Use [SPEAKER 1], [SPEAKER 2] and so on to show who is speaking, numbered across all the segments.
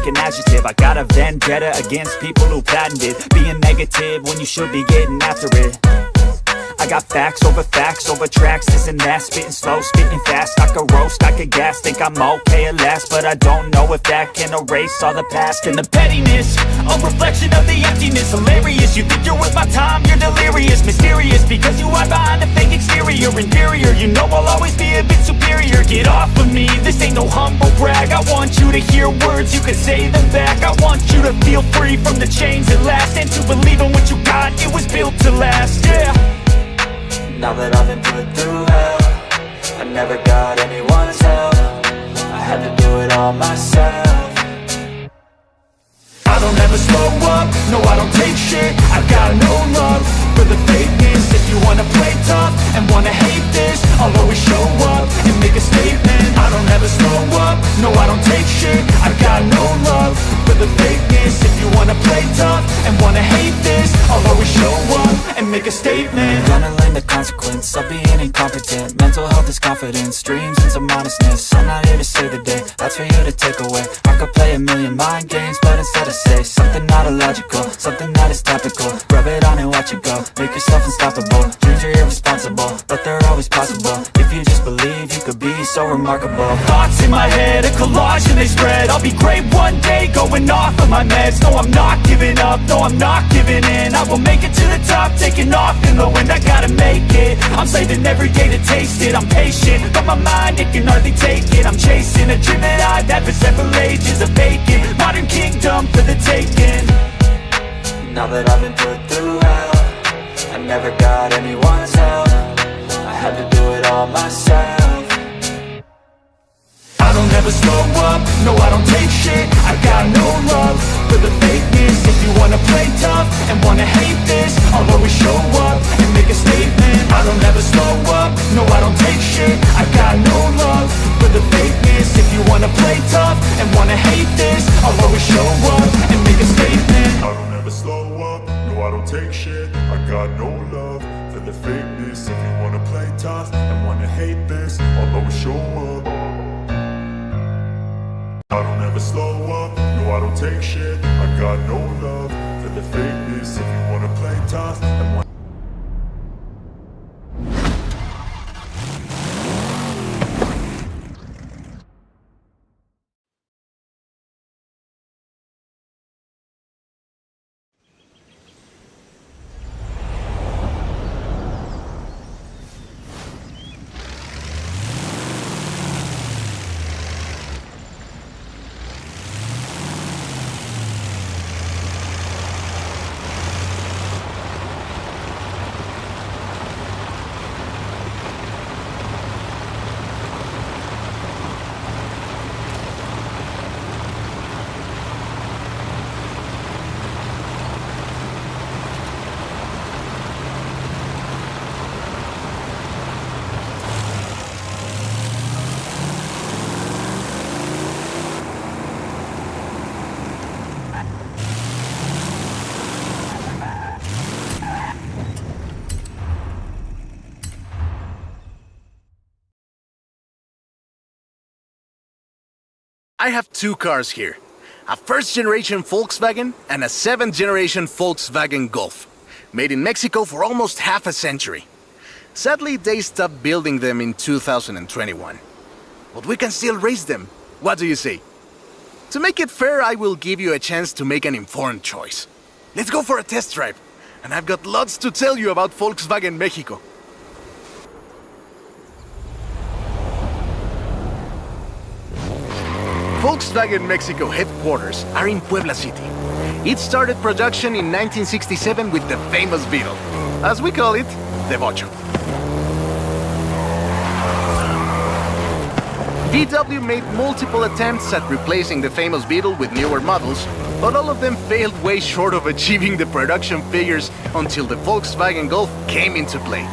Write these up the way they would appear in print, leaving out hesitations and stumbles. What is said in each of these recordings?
[SPEAKER 1] like an adjective. I got a vendetta against people who patented being negative when you should be getting after it. I got facts over tracks, this and that, spitting slow, spitting fast. I could roast, I could gas, think I'm okay at last, but I don't know if that can erase all the past. And the pettiness, a reflection of the emptiness. Hilarious, you think you're worth my time, you're delirious. Mysterious, because you hide behind a fake exterior. Inferior, you know I'll always be a bit superior. Get off of me, this ain't no humble brag. I want you to hear words, you can say them back. I want you to feel free from the chains that last, and to believe in what you got, it was built to last, yeah.
[SPEAKER 2] Now that I've been put through hell, I never got anyone's help. I had to do it all myself.
[SPEAKER 1] I don't ever slow up, no I don't take shit. I've got no love for the fakeness. If you wanna play tough and wanna hate this, I'll always show up and make a statement. I don't ever slow up, no I don't take shit. I've got no love for the fakeness. If you wanna play tough and wanna hate this, I'll always show up and make a statement.
[SPEAKER 2] Gonna learn the consequence of being incompetent. Mental health is confidence, dreams and some honestness. I'm not here to save the day, that's for you to take away. I could play a million mind games, but instead I say something not illogical, something that is topical. Rub it on and watch it go, make yourself unstoppable. Dreams are irresponsible, but they're always possible. If you just believe, you could be so remarkable.
[SPEAKER 1] Thoughts in my head, a collage and they spread. I'll be great one day, going off of my meds. No, I'm not giving up, no, I'm not giving in. I will make it to the top, taking off in the wind. I gotta make it, I'm saving every day to taste it. I'm patient, but my mind, it can hardly take it. I'm chasing a dream that I've had for several ages. A vacant, modern kingdom for the taking.
[SPEAKER 2] Now that I've been put through hell, I never got anyone's help. I had to do it all myself.
[SPEAKER 1] I don't ever slow up, no I don't take shit. I got no love for the fakeness. If you wanna play tough and wanna hate this, I'll always show up and make a statement. I don't ever slow up, no I don't take shit. I got no love for the fakeness. If you wanna play tough and wanna hate this, I'll always show up and make a statement.
[SPEAKER 3] I don't ever slow up, no I don't take shit. I got no love for the fakeness. If you wanna play tough and wanna hate this, I'll always show up. I don't ever slow up, no I don't take shit. I got no love for the fakeness. If you wanna play tough and wanna
[SPEAKER 4] I have two cars here, a first-generation Volkswagen and a seventh-generation Volkswagen Golf, made in Mexico for almost half a century. Sadly, they stopped building them in 2021. But we can still race them. What do you say? To make it fair, I will give you a chance to make an informed choice. Let's go for a test drive, and I've got lots to tell you about Volkswagen Mexico. Volkswagen Mexico headquarters are in Puebla City. It started production in 1967 with the famous Beetle. As we call it, the Bocho. VW made multiple attempts at replacing the famous Beetle with newer models, but all of them failed way short of achieving the production figures until the Volkswagen Golf came into play.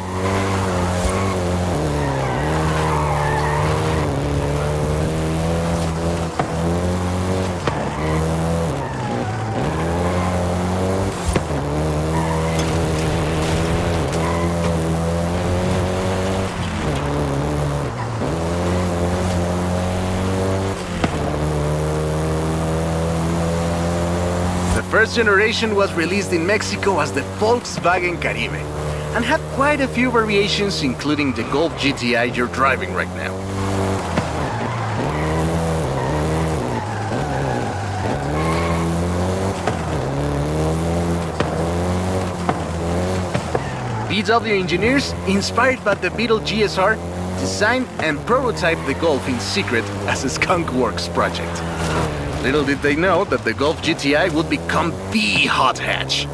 [SPEAKER 4] first generation was released in Mexico as the Volkswagen Caribe and had quite a few variations, including the Golf GTI you're driving right now. VW engineers, inspired by the Beetle GSR, designed and prototyped the Golf in secret as a Skunk Works project. Little did they know that the Golf GTI would become the hot hatch.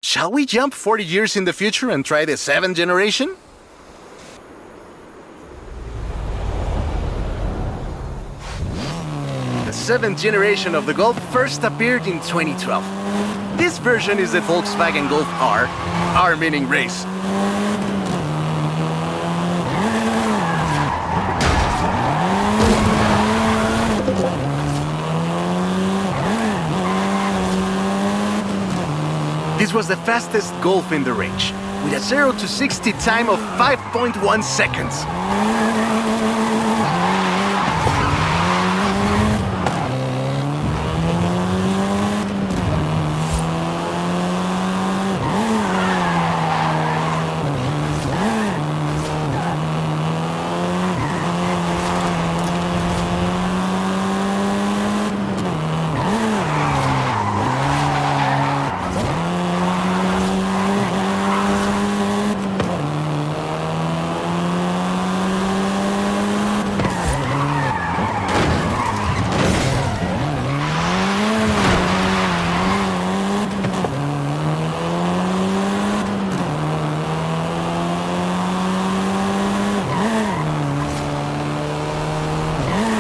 [SPEAKER 4] Shall we jump 40 years in the future and try the 7th generation? The 7th generation of the Golf first appeared in 2012. This version is the Volkswagen Golf R, R meaning race. This was the fastest Golf in the range, with a 0 to 60 time of 5.1 seconds.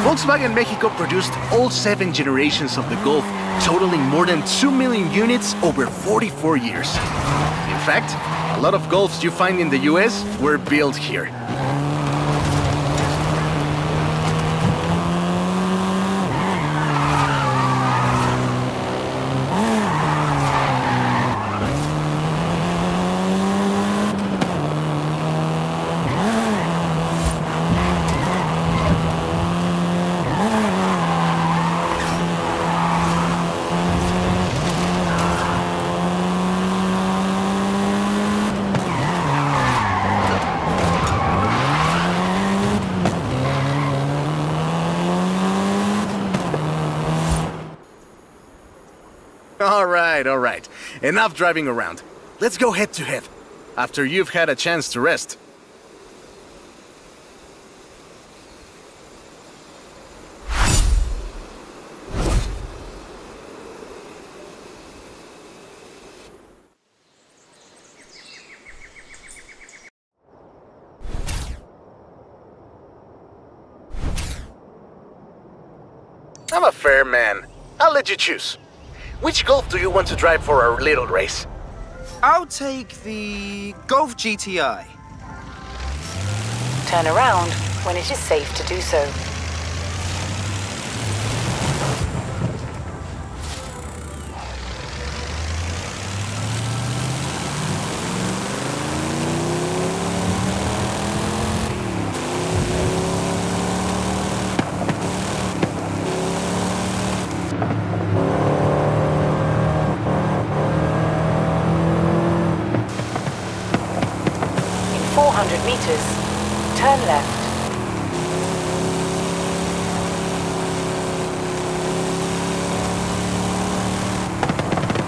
[SPEAKER 4] Volkswagen Mexico produced all 7 generations of the Golf, totaling more than 2 million units over 44 years. In fact, a lot of Golfs you find in the US were built here. All right. Enough driving around. Let's go head to head, after you've had a chance to rest. I'm a fair man. I'll let you choose. Which Golf do you want to drive for our little race?
[SPEAKER 5] I'll take the Golf GTI.
[SPEAKER 6] Turn around when it is safe to do so. In 400 meters, turn left.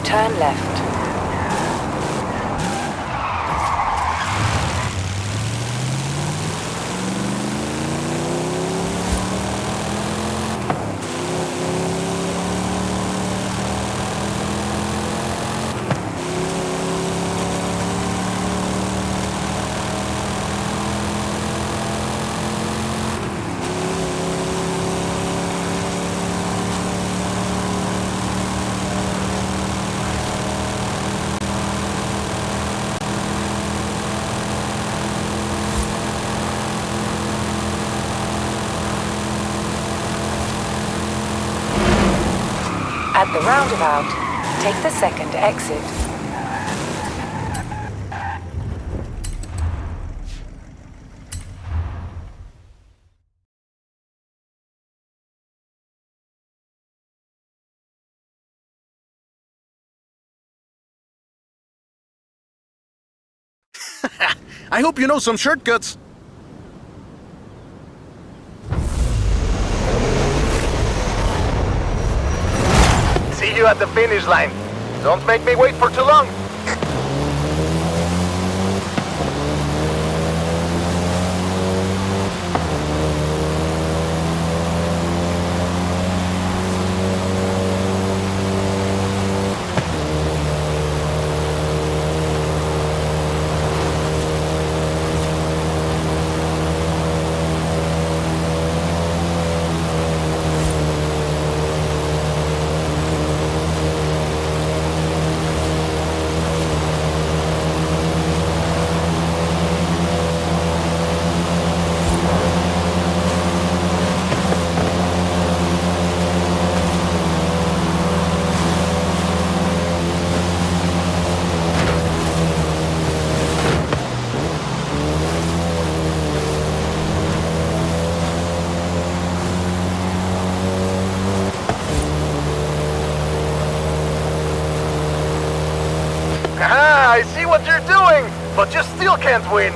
[SPEAKER 6] Turn left. the roundabout, take the second exit.
[SPEAKER 4] I hope you know some shortcuts. See you at the finish line. Don't make me wait for too long. Aha! I see what you're doing, but you still can't win.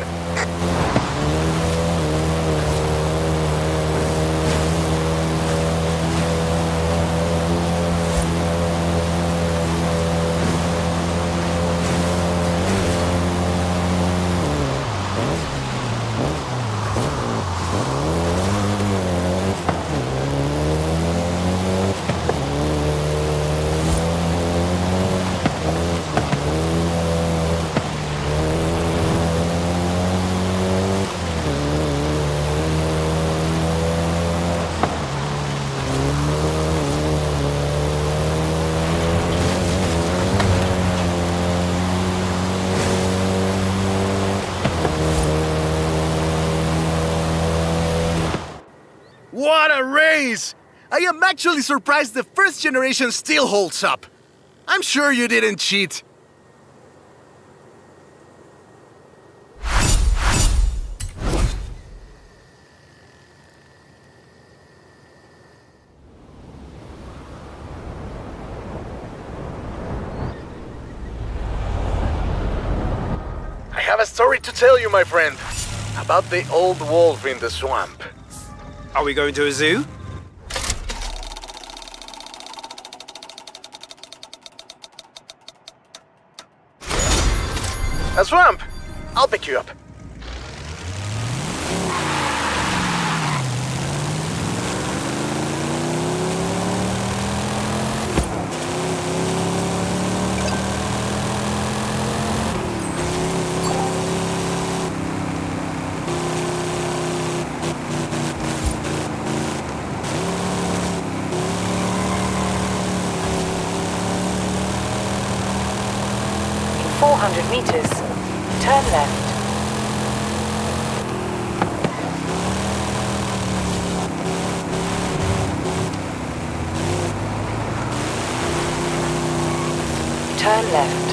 [SPEAKER 4] What a race! I am actually surprised the first generation still holds up. I'm sure you didn't cheat. I have a story to tell you, my friend, about the old wolf in the swamp.
[SPEAKER 5] Are we going to a zoo?
[SPEAKER 4] A swamp! I'll pick you up.
[SPEAKER 6] In 400 meters, turn left. Turn left.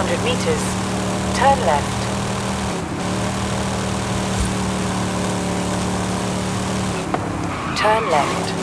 [SPEAKER 6] 400 meters, turn left. Turn left.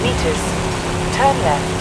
[SPEAKER 6] Meters, turn left.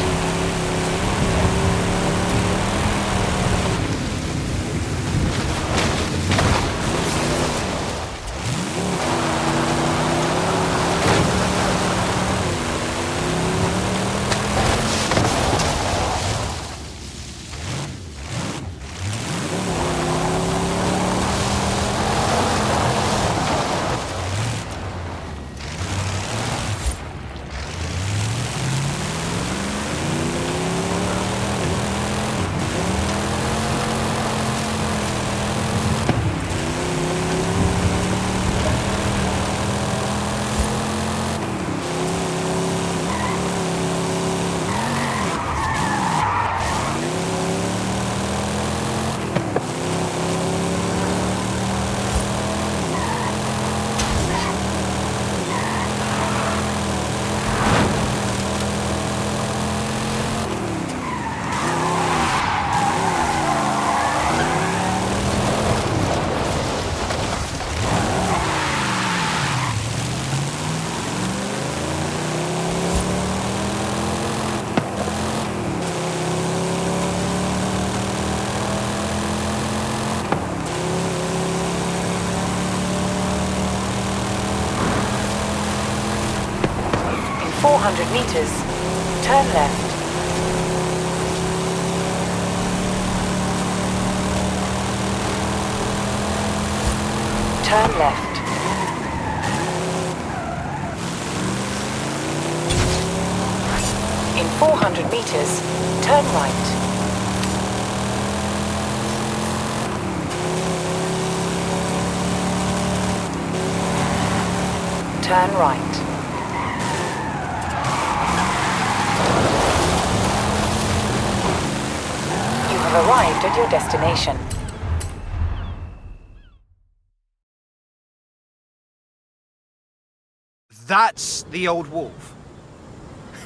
[SPEAKER 6] In 400 meters, turn left. Turn left. In 400 meters, turn right. Turn right. You have arrived at your destination.
[SPEAKER 5] That's the old wolf.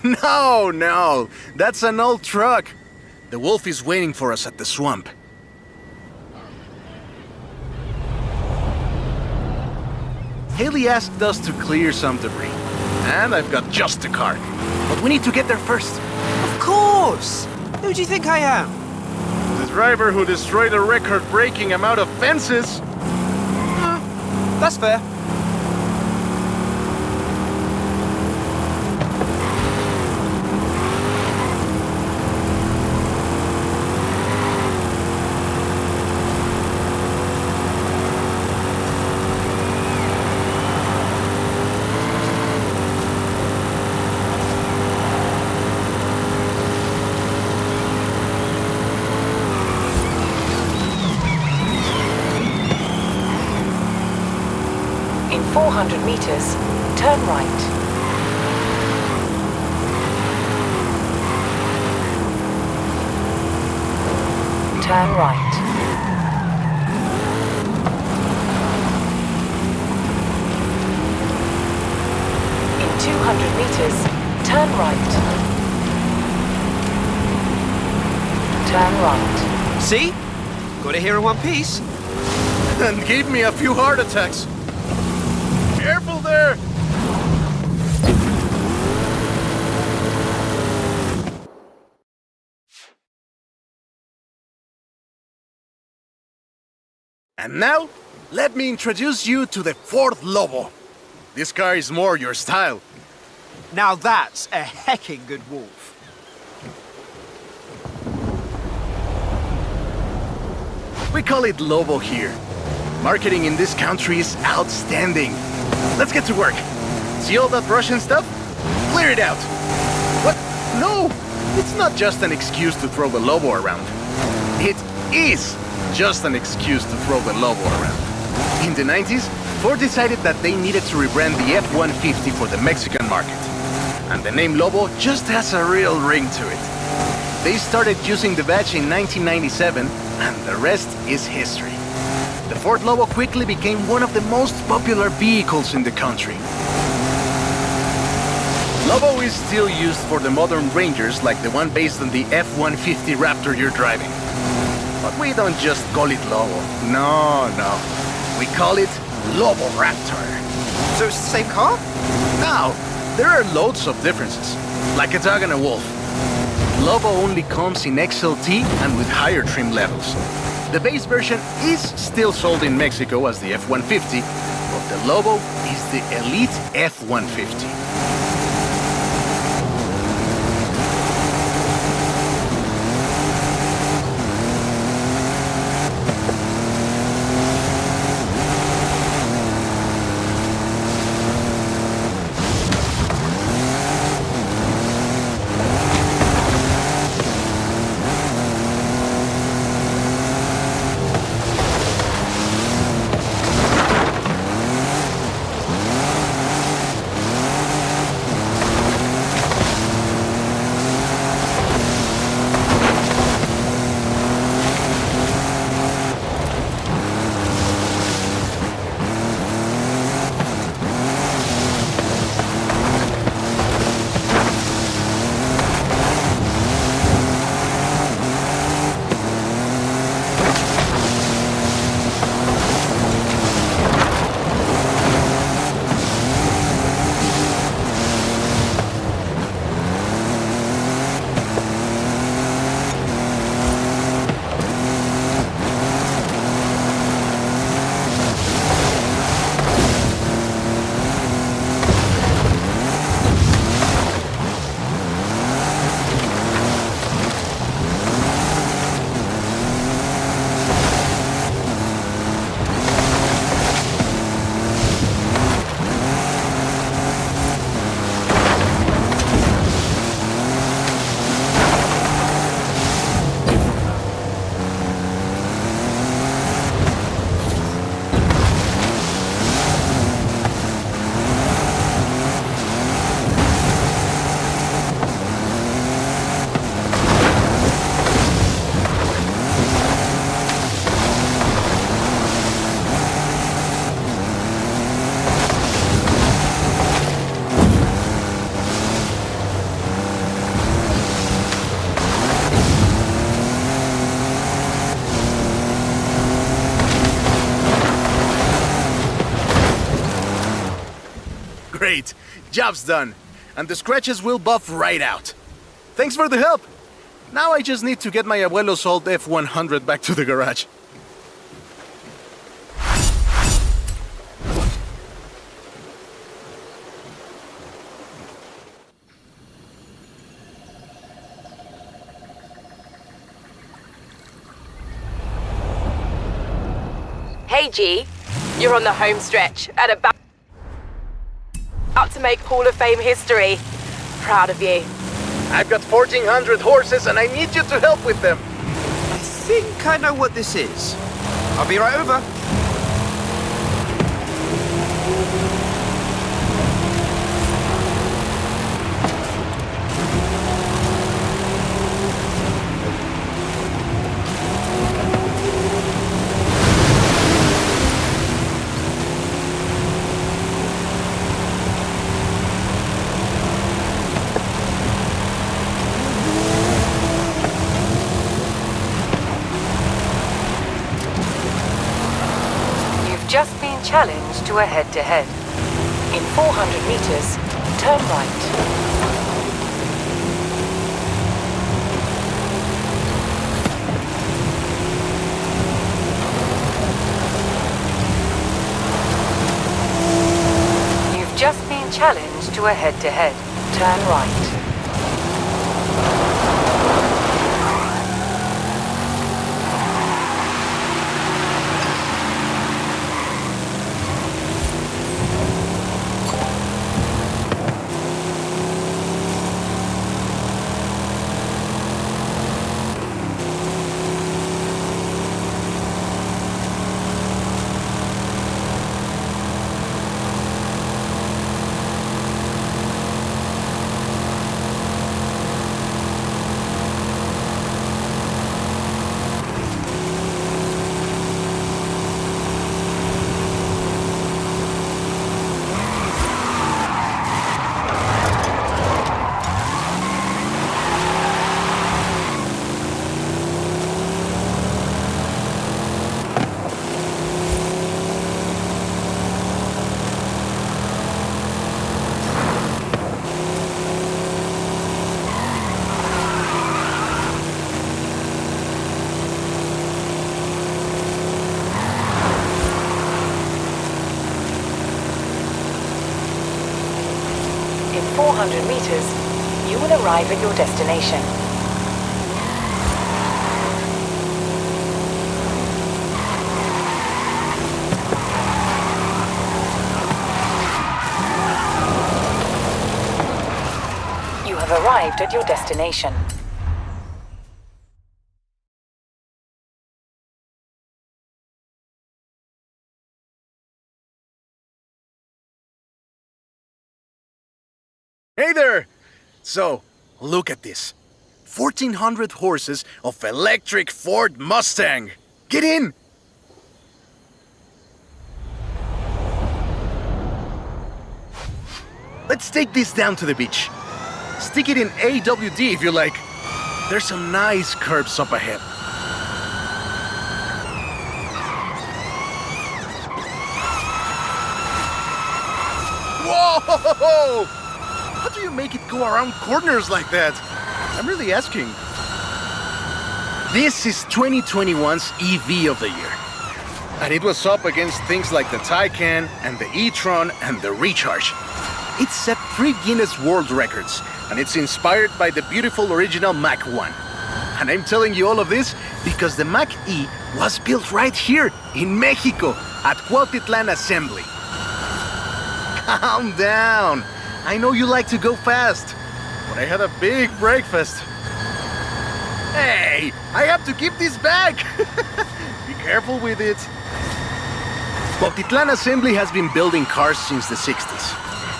[SPEAKER 4] No, that's an old truck. The wolf is waiting for us at the swamp. Haley asked us to clear some debris, and I've got just the car. But we need to get there first.
[SPEAKER 5] Of course! Who do you think I am?
[SPEAKER 4] The driver who destroyed a record-breaking amount of fences.
[SPEAKER 5] That's fair.
[SPEAKER 6] In 400 meters, turn right. Turn right. In 200 meters, turn right. Turn right.
[SPEAKER 5] See? Got it here in one piece.
[SPEAKER 4] And gave me a few heart attacks. Careful there! And now, let me introduce you to the Ford Lobo. This car is more your style.
[SPEAKER 5] Now that's a hecking good wolf.
[SPEAKER 4] We call it Lobo here. Marketing in this country is outstanding. Let's get to work. See all that Russian stuff? Clear it out. What? No! It's not just an excuse to throw the Lobo around. It is just an excuse to throw the Lobo around. In the 90s, Ford decided that they needed to rebrand the F-150 for the Mexican market. And the name Lobo just has a real ring to it. They started using the badge in 1997, and the rest is history. The Ford Lobo quickly became one of the most popular vehicles in the country. Lobo is still used for the modern Rangers like the one based on the F-150 Raptor you're driving. But we don't just call it Lobo. No. We call it Lobo Raptor.
[SPEAKER 5] So it's the same car?
[SPEAKER 4] Now, there are loads of differences, like a dog and a wolf. Lobo only comes in XLT and with higher trim levels. The base version is still sold in Mexico as the F-150, but the Lobo is the elite F-150. Great, job's done, and the scratches will buff right out. Thanks for the help. Now I just need to get my abuelo's old F-100 back to the garage.
[SPEAKER 6] Hey G, you're on the home stretch at about to make Hall of Fame history. Proud of you.
[SPEAKER 4] I've got 1,400 horses and I need you to help with them.
[SPEAKER 5] I think I know what this is. I'll be right over.
[SPEAKER 6] Just been challenged to a head-to-head. In 400 meters, turn right. being challenged to a head-to-head. Turn right. In 400 meters, you will arrive at your destination. You have arrived at your destination.
[SPEAKER 4] Hey there! So, look at this. 1,400 horses of electric Ford Mustang. Get in! Let's take this down to the beach. Stick it in AWD if you like. There's some nice curves up ahead. Whoa! How do you make it go around corners like that? I'm really asking. This is 2021's EV of the year. And it was up against things like the Taycan and the e-tron and the Recharge. It set 3 Guinness World Records, and it's inspired by the beautiful original Mach 1. And I'm telling you all of this because the Mach E was built right here in Mexico at Cuautitlán Assembly. Calm down. I know you like to go fast, but I had a big breakfast. Hey, I have to keep this back. Be careful with it. Cuautitlán Assembly has been building cars since the 60s.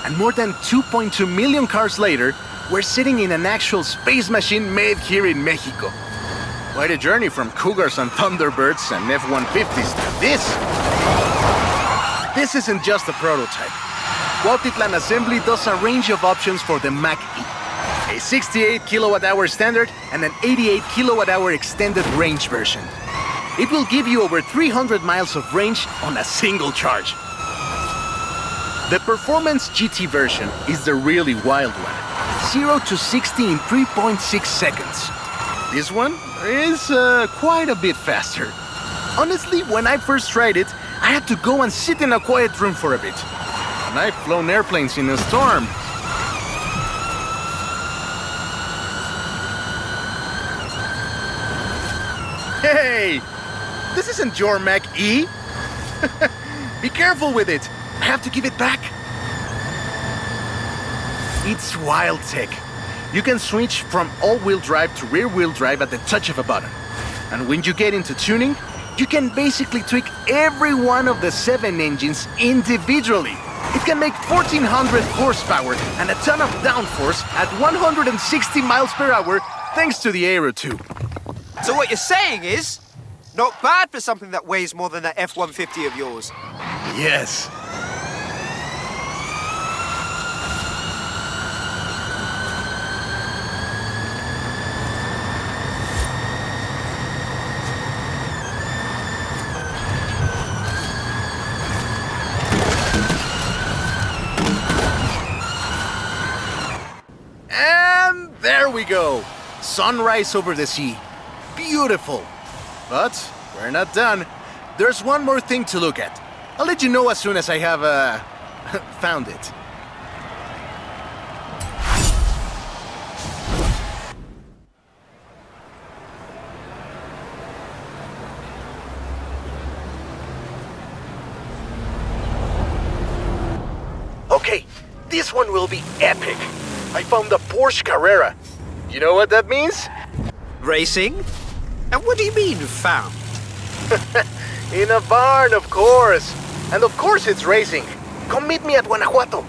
[SPEAKER 4] And more than 2.2 million cars later, we're sitting in an actual space machine made here in Mexico. Quite a journey from Cougars and Thunderbirds and F-150s to this. This isn't just a prototype. Cuautitlán Assembly does a range of options for the Mach E. A 68 kilowatt-hour standard and an 88 kilowatt-hour extended range version. It will give you over 300 miles of range on a single charge. The Performance GT version is the really wild one. 0 to 60 in 3.6 seconds. This one is quite a bit faster. Honestly, when I first tried it, I had to go and sit in a quiet room for a bit. And I've flown airplanes in a storm. Hey! This isn't your Mach E! Be careful with it! I have to give it back. It's wild tech. You can switch from all-wheel drive to rear-wheel drive at the touch of a button. And when you get into tuning, you can basically tweak every one of the 7 engines individually. It can make 1,400 horsepower and a ton of downforce at 160 miles per hour thanks to the Aero 2.
[SPEAKER 5] So what you're saying is, not bad for something that weighs more than that F-150 of yours.
[SPEAKER 4] Yes. And there we go. Sunrise over the sea. Beautiful. But we're not done. There's one more thing to look at. I'll let you know as soon as I have, found it. Okay, this one will be epic. I found a Porsche Carrera. You know what that means?
[SPEAKER 5] Racing? And what do you mean, found?
[SPEAKER 4] In a barn, of course. And of course it's racing. Come meet me at Guanajuato.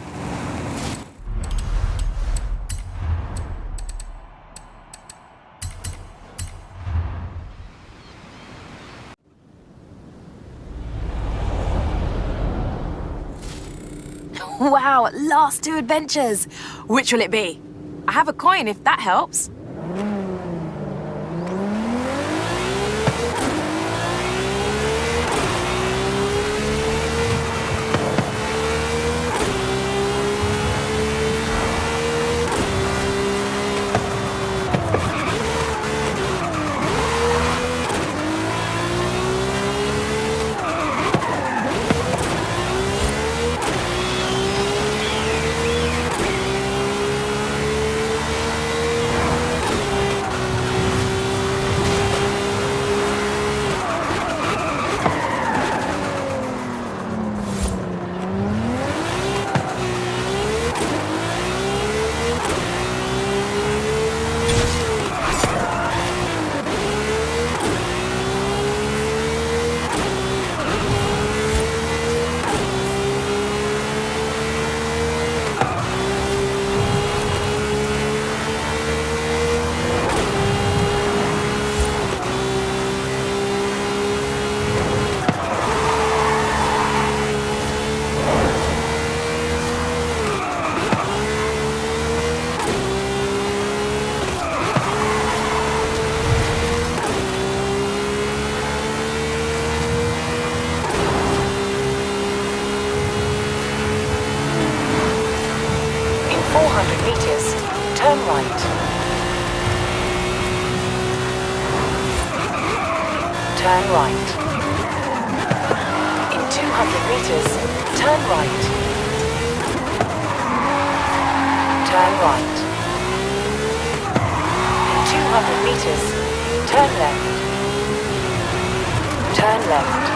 [SPEAKER 7] Wow, last 2 adventures. Which will it be? I have a coin if that helps. Turn right. Turn right. In 200 meters, turn right. Turn right. In 200 meters, turn left. Turn left.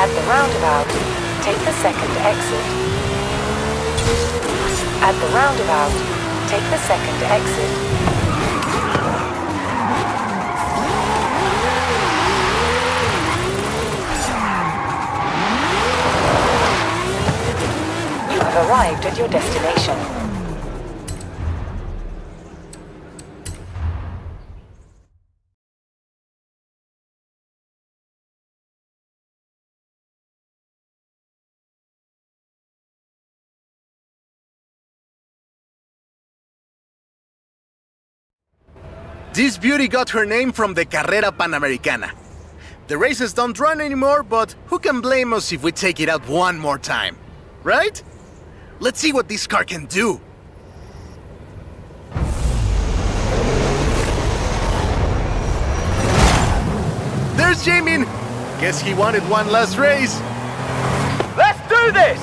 [SPEAKER 7] At the roundabout, take the second exit. At the roundabout, take the second exit. You have arrived at your destination.
[SPEAKER 4] This beauty got her name from the Carrera Panamericana. The races don't run anymore, but who can blame us if we take it out one more time? Right? Let's see what this car can do. There's Jamin! Guess he wanted one last race. Let's do this!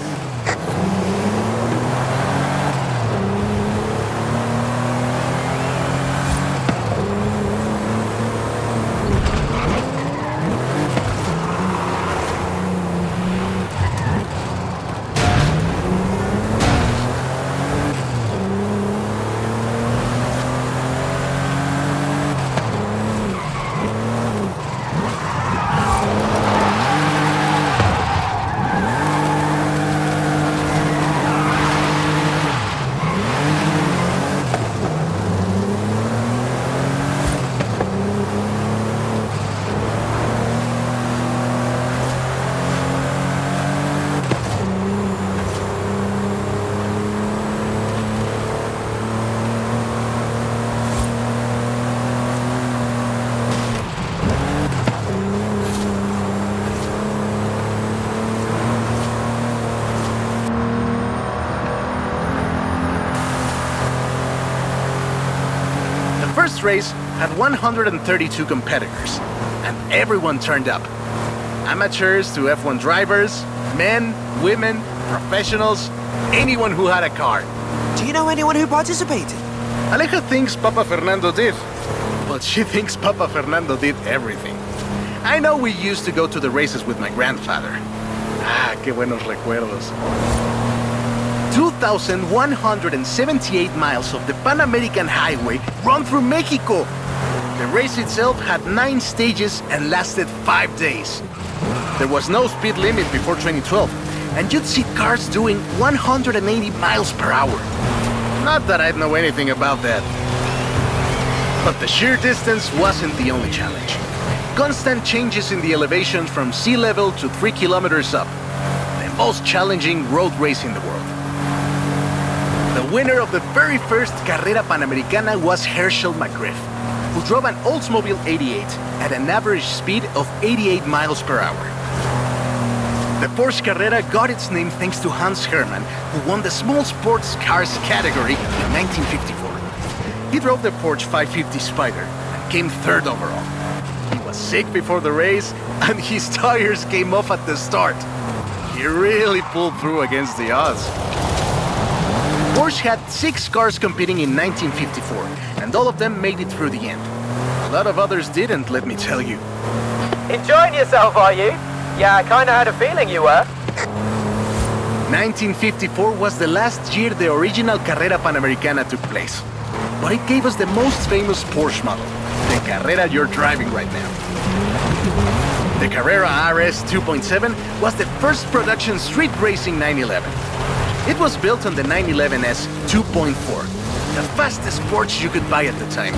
[SPEAKER 4] race had 132 competitors, and everyone turned up. Amateurs to F1 drivers, men, women, professionals, anyone who had a car.
[SPEAKER 5] Do you know anyone who participated?
[SPEAKER 4] Aleja thinks Papa Fernando did, but she thinks Papa Fernando did everything. I know we used to go to the races with my grandfather. Ah, qué buenos recuerdos. 2,178 miles of the Pan American Highway run through Mexico. The race itself had 9 stages and lasted 5 days. There was no speed limit before 2012, and you'd see cars doing 180 miles per hour. Not that I'd know anything about that. But the sheer distance wasn't the only challenge. Constant changes in the elevation from sea level to 3 kilometers up. The most challenging road race in the world. The winner of the very first Carrera Panamericana was Herschel McGriff, who drove an Oldsmobile 88 at an average speed of 88 miles per hour. The Porsche Carrera got its name thanks to Hans Hermann, who won the small sports cars category in 1954. He drove the Porsche 550 Spider and came 3rd overall. He was sick before the race, and his tires came off at the start. He really pulled through against the odds. Porsche had 6 cars competing in 1954, and all of them made it through the end. A lot of others didn't, let me tell you.
[SPEAKER 8] Enjoying yourself, are you? Yeah, I kinda had a feeling you were.
[SPEAKER 4] 1954 was the last year the original Carrera Panamericana took place. But it gave us the most famous Porsche model, the Carrera you're driving right now. The Carrera RS 2.7 was the first production street racing 911. It was built on the 911S 2.4, the fastest Porsche you could buy at the time,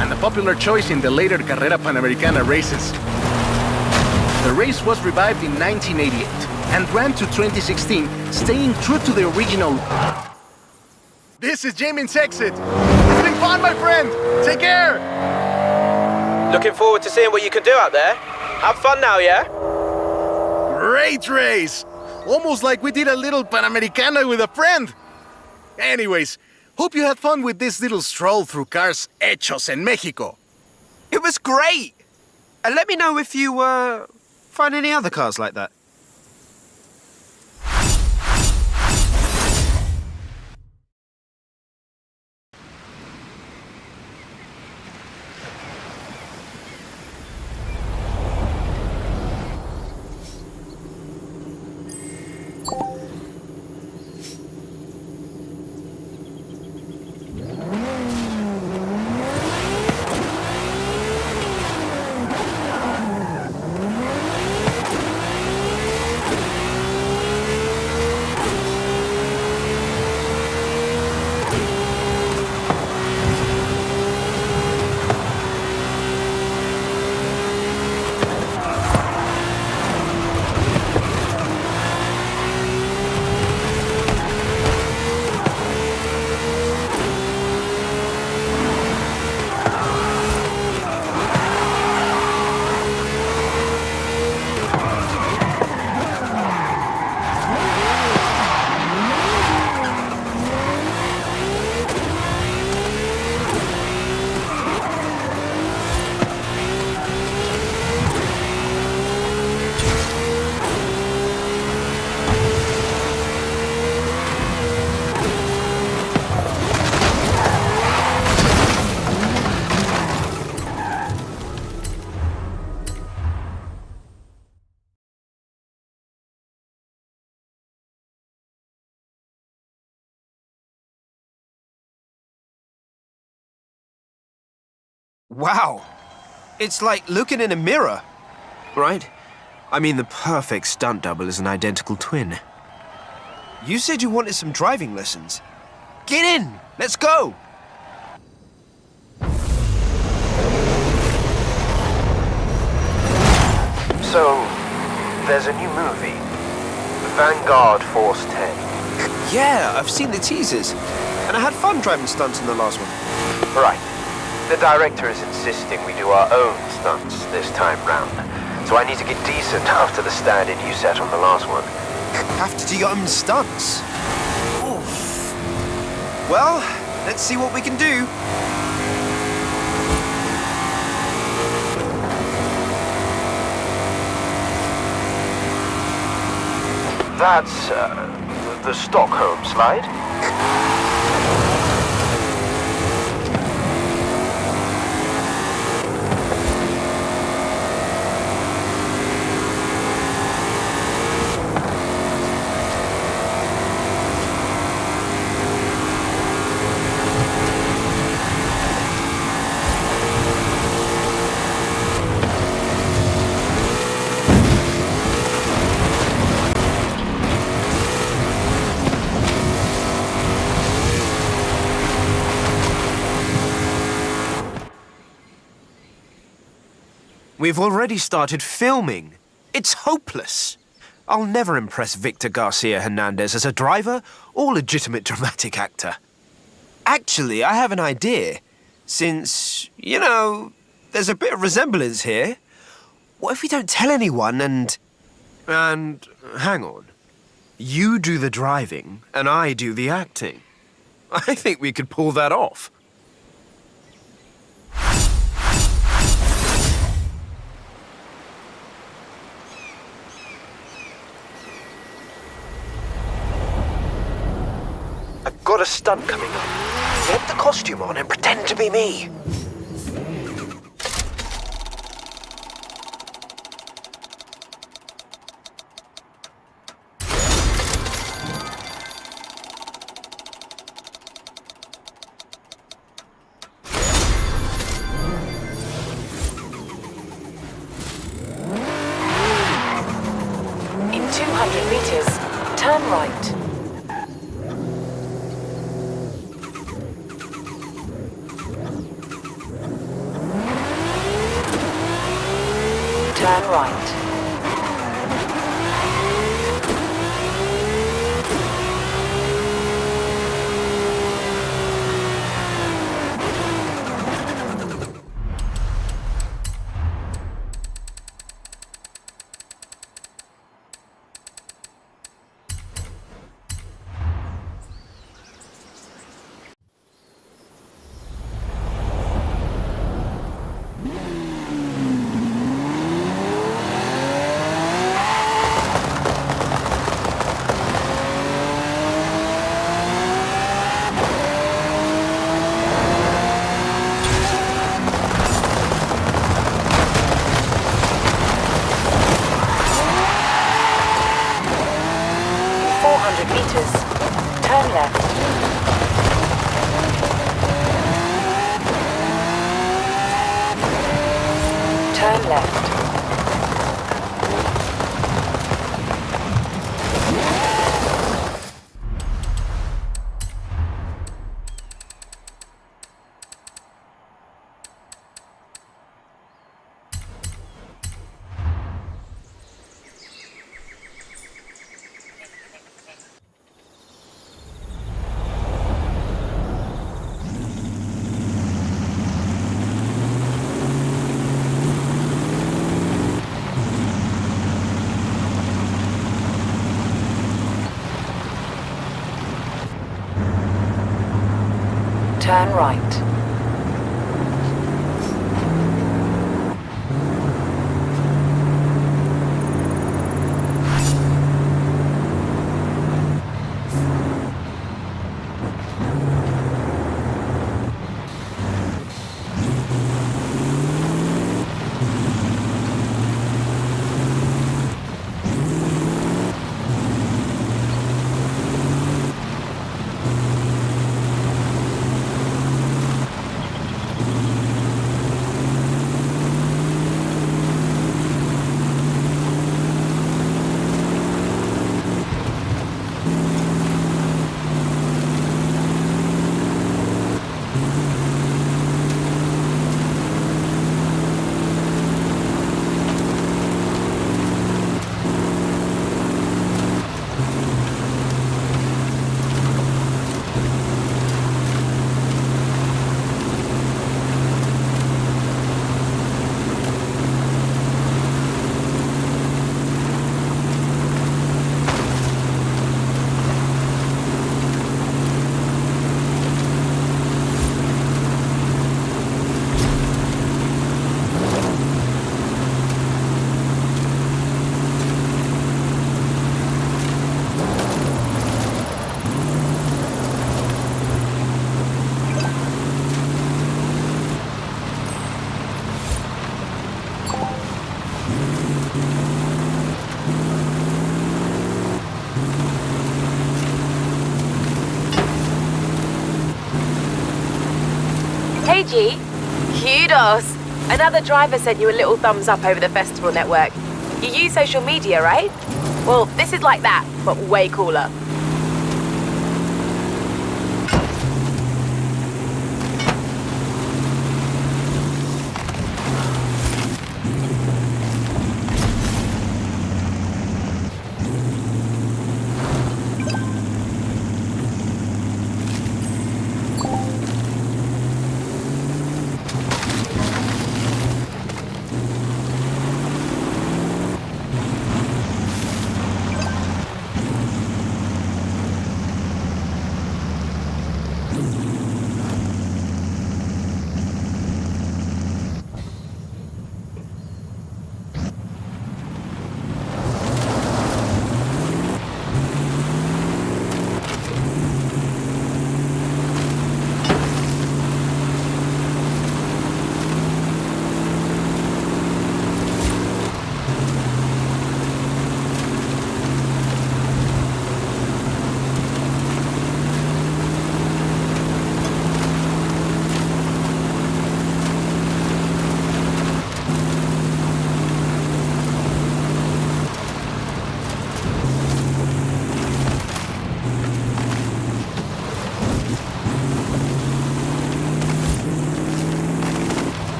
[SPEAKER 4] and a popular choice in the later Carrera Panamericana races. The race was revived in 1988 and ran to 2016, staying true to the original. This is Jamin's exit. It's been fun, my friend. Take care.
[SPEAKER 8] Looking forward to seeing what you can do out there. Have fun now, yeah?
[SPEAKER 4] Great race. Almost like we did a little Panamericana with a friend. Anyways, hope you had fun with this little stroll through cars hechos en Mexico.
[SPEAKER 5] It was great! And let me know if you, find any other cars like that. Wow! It's like looking in a mirror, right? I mean, the perfect stunt double is an identical twin. You said you wanted some driving lessons. Get in! Let's go!
[SPEAKER 9] So, there's a new movie, Vanguard Force 10.
[SPEAKER 5] Yeah, I've seen the teasers. And I had fun driving stunts in the last one.
[SPEAKER 9] Right. The director is insisting we do our own stunts this time round. So I need to get decent after the standard you set on the last one.
[SPEAKER 5] Have to do your own stunts. Oof. Well, let's see what we can do.
[SPEAKER 9] That's the Stockholm slide?
[SPEAKER 5] We've already started filming. It's hopeless. I'll never impress Victor Garcia Hernandez as a driver or legitimate dramatic actor. Actually, I have an idea. Since, you know, there's a bit of resemblance here. What if we don't tell anyone and hang on. You do the driving and I do the acting. I think we could pull that off. I've got a stunt coming up. Get the costume on and pretend to be me.
[SPEAKER 6] In 200 meters, turn right. Turn right. Turn left. Turn left. Turn right.
[SPEAKER 7] did ye? Kudos. Another driver sent you a little thumbs up over the festival network. You use social media, right? Well, this is like that, but way cooler.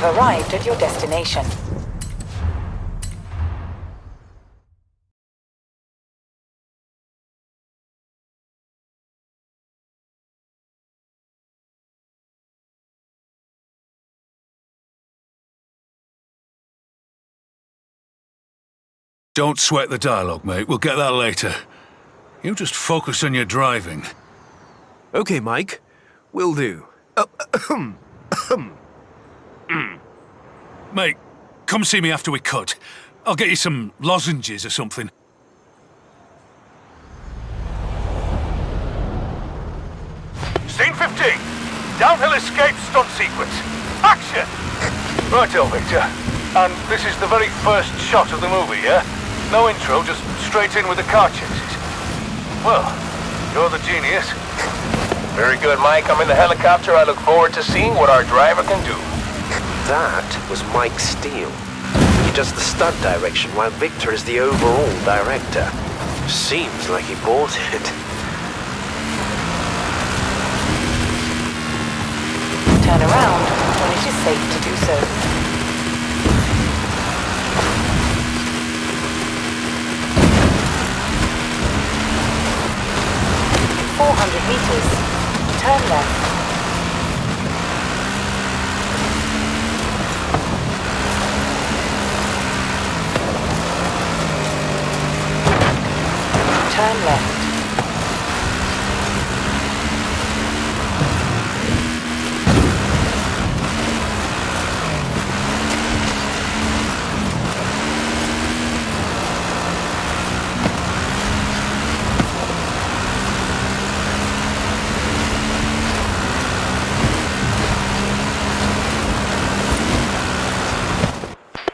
[SPEAKER 6] Arrived at your destination.
[SPEAKER 10] Don't sweat the dialogue, mate. We'll get that later. You just focus on your driving.
[SPEAKER 5] Okay, Mike. Will do.
[SPEAKER 10] Mate, come see me after we cut. I'll get you some lozenges or something.
[SPEAKER 11] Scene 15. Downhill escape stunt sequence. Action! Righto, Victor. And this is the very first shot of the movie, yeah? No intro, just straight in with the car chases. Well, you're the genius.
[SPEAKER 9] Very good, Mike. I'm in the helicopter. I look forward to seeing what our driver can do. That was Mike Steele. He does the stunt direction while Victor is the overall director. Seems like he bought it.
[SPEAKER 6] Turn around when it is safe to do so. In 400 meters, turn left. Turn left.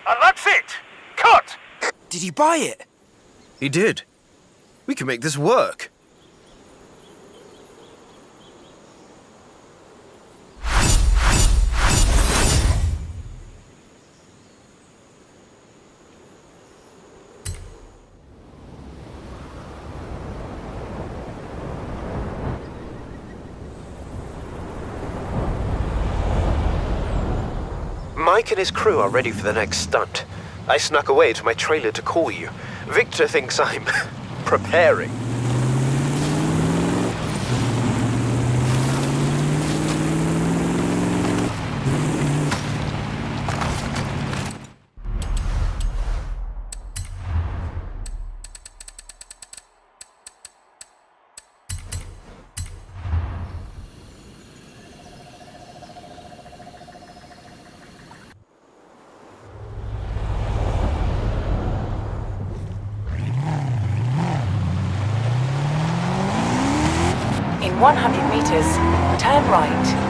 [SPEAKER 11] And that's it! Cut!
[SPEAKER 5] Did he buy it? He did. We can make this work. Mike and his crew are ready for the next stunt. I snuck away to my trailer to call you. Victor thinks I'm preparing.
[SPEAKER 6] 100 meters, turn right.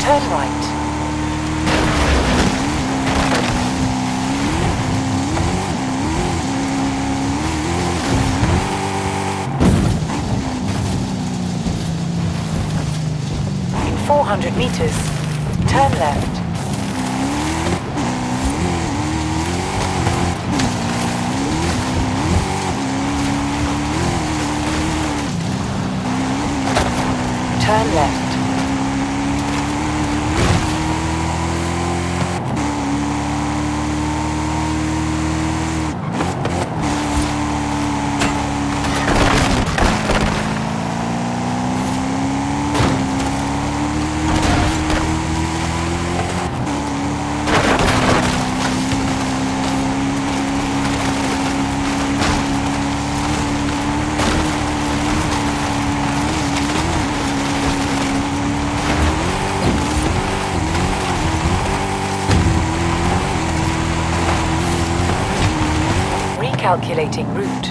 [SPEAKER 6] Turn right. In 400 meters, turn left. Turn left. Calculating route.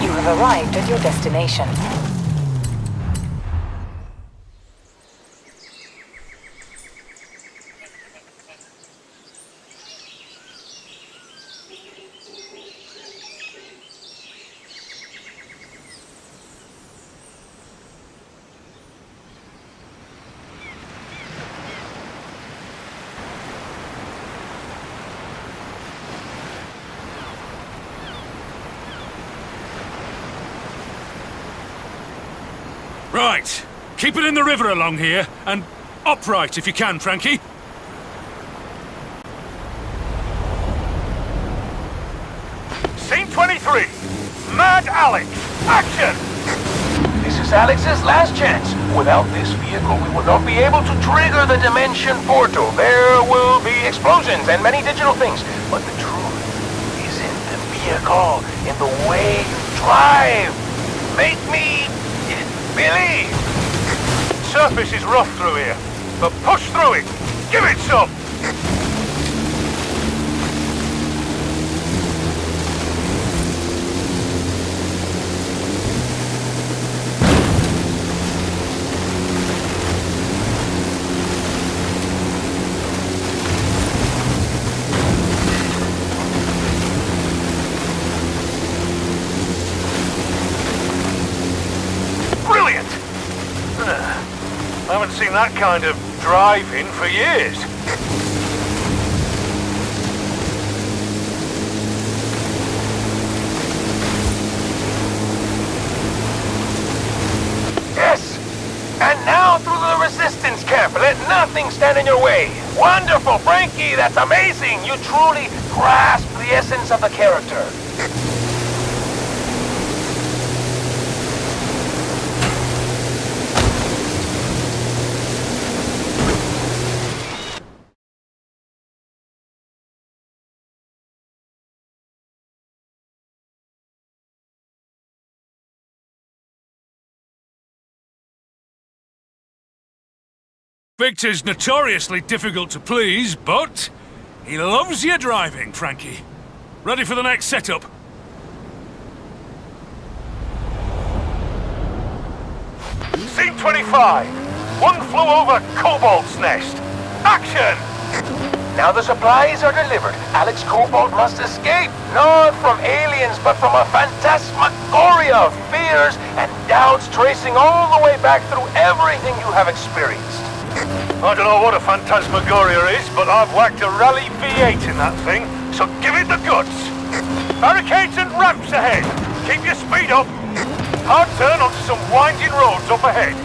[SPEAKER 6] You have arrived at your destination.
[SPEAKER 10] Right. Keep it in the river along here, and upright if you can, Frankie.
[SPEAKER 11] Scene 23. Mad Alex. Action!
[SPEAKER 9] This is Alex's last chance. Without this vehicle, we will not be able to trigger the dimension portal. There will be explosions and many digital things. But the truth is in the vehicle, in the way you drive. Make me believe.
[SPEAKER 11] Surface is rough through here, but push through it. Give it some. I haven't seen that kind of drive-in for years.
[SPEAKER 9] Yes! And now through the resistance camp. Let nothing stand in your way. Wonderful, Frankie! That's amazing! You truly grasp the essence of the character.
[SPEAKER 10] Victor's notoriously difficult to please, but he loves your driving, Frankie. Ready for the next setup?
[SPEAKER 11] Scene 25. One flew over Cobalt's nest. Action!
[SPEAKER 9] Now the supplies are delivered. Alex Cobalt must escape, not from aliens, but from a phantasmagoria of fears and doubts tracing all the way back through everything you have experienced.
[SPEAKER 11] I don't know what a phantasmagoria is, but I've whacked a Rally V8 in that thing, so give it the goods. Barricades and ramps ahead. Keep your speed up. Hard turn onto some winding roads up ahead.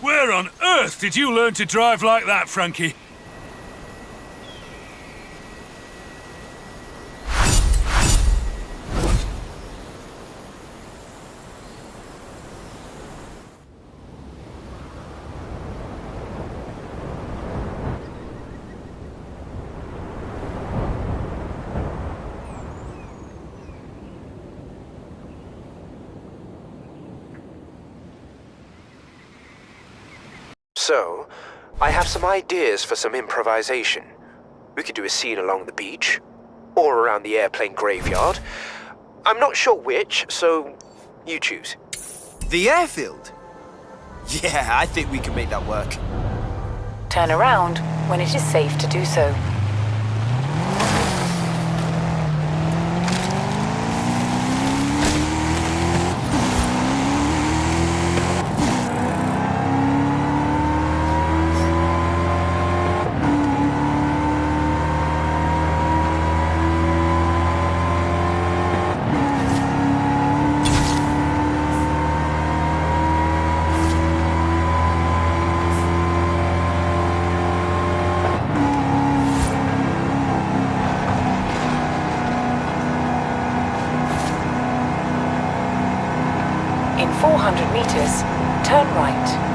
[SPEAKER 10] Where on earth did you learn to drive like that, Frankie?
[SPEAKER 5] So, I have some ideas for some improvisation. We could do a scene along the beach, or around the airplane graveyard. I'm not sure which, so you choose.
[SPEAKER 2] The airfield? Yeah, I think we can make that work.
[SPEAKER 6] Turn around when it is safe to do so. In 400 meters, turn right.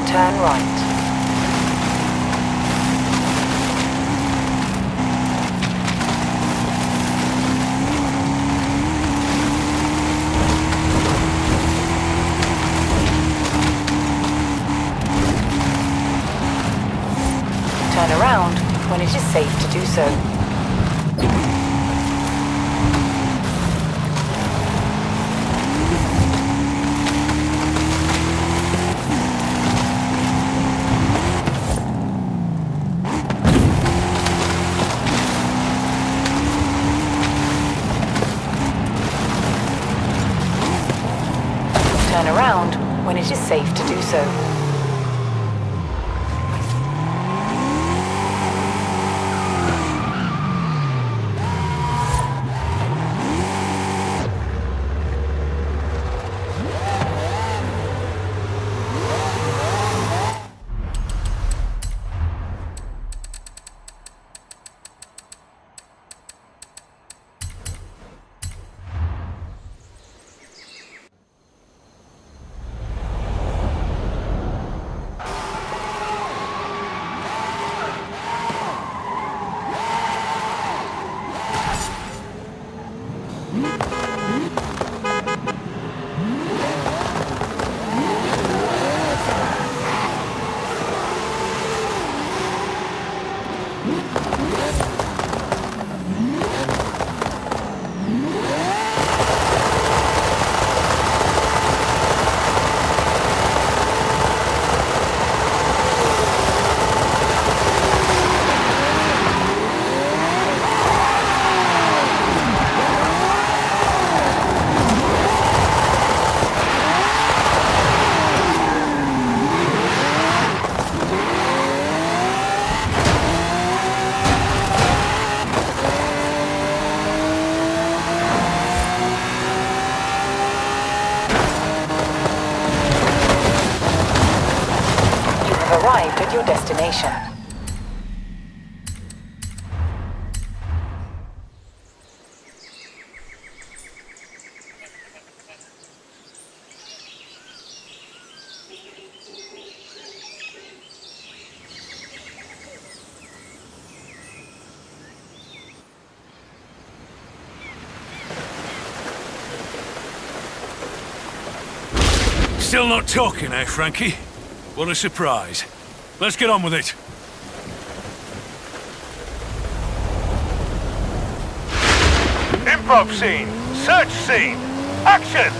[SPEAKER 6] Turn right. Turn around when it is safe to do so. Turn around when it is safe to do so. find your destination.
[SPEAKER 10] Still not talking, eh, Frankie? What a surprise. Let's get on with it.
[SPEAKER 11] Improv scene. Search scene. Action!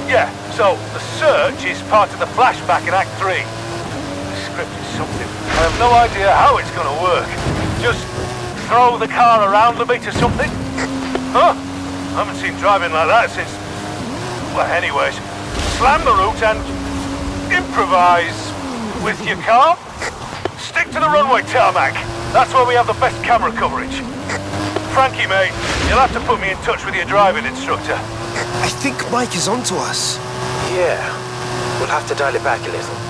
[SPEAKER 11] Yeah, so the search is part of the flashback in Act 3. The script is something. I have no idea how it's gonna work. Just throw the car around a bit or something? Huh? I haven't seen driving like that since... Well, anyways, slam the route and improvise with your car. Stick to the runway tarmac. That's where we have the best camera coverage. Frankie, mate, you'll have to put me in touch with your driving instructor.
[SPEAKER 5] I think Mike is onto us.
[SPEAKER 9] Yeah, we'll have to dial it back a little.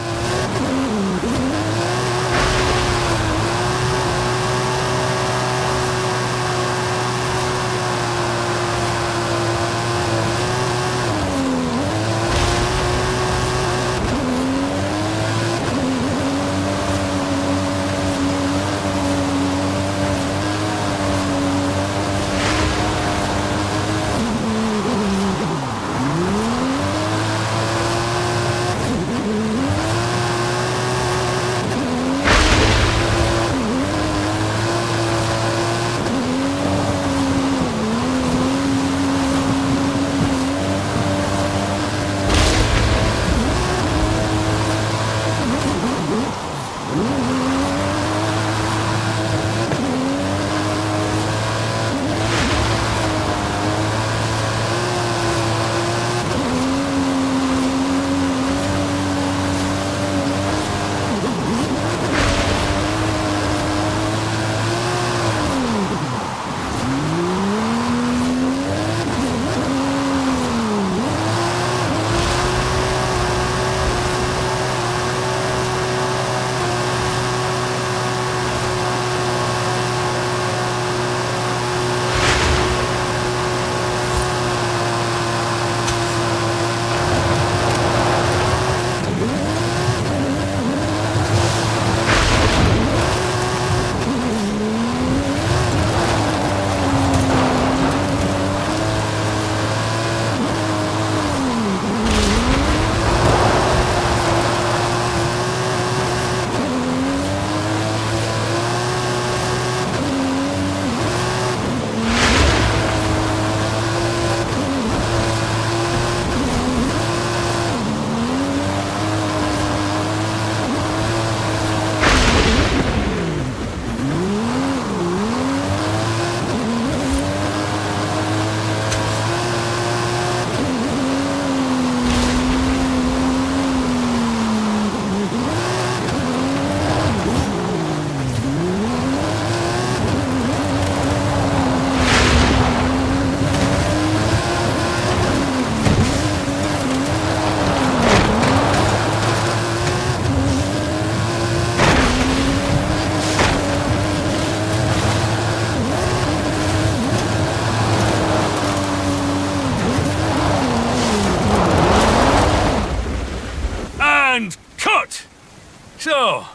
[SPEAKER 10] So,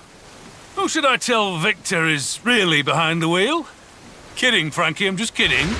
[SPEAKER 10] who should I tell Victor is really behind the wheel? Kidding, Frankie, I'm just kidding.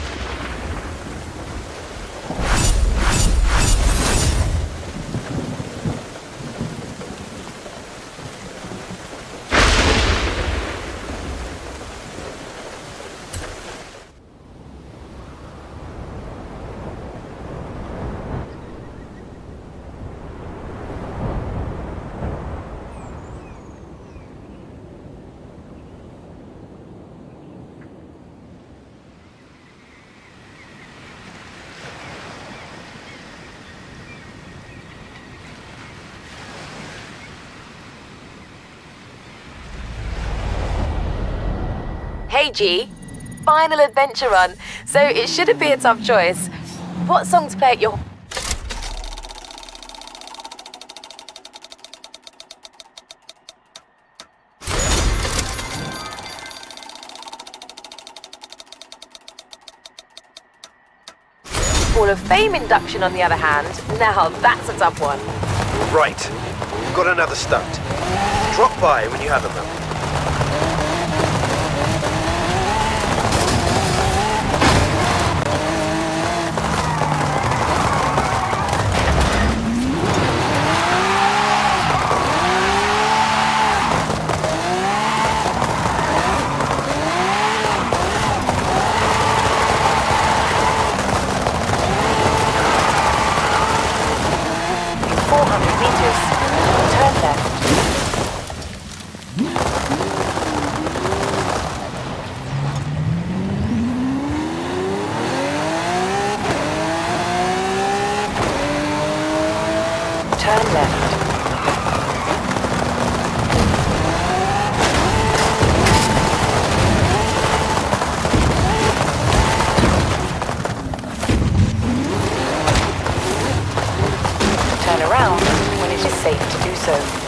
[SPEAKER 7] Hey G, final adventure run, so it shouldn't be a tough choice. What song to play at your... of Fame induction, on the other hand, now that's a tough one.
[SPEAKER 5] Right. We've got another stunt. Drop by when you have a moment.
[SPEAKER 7] Turn left. Turn around when it is safe to do so.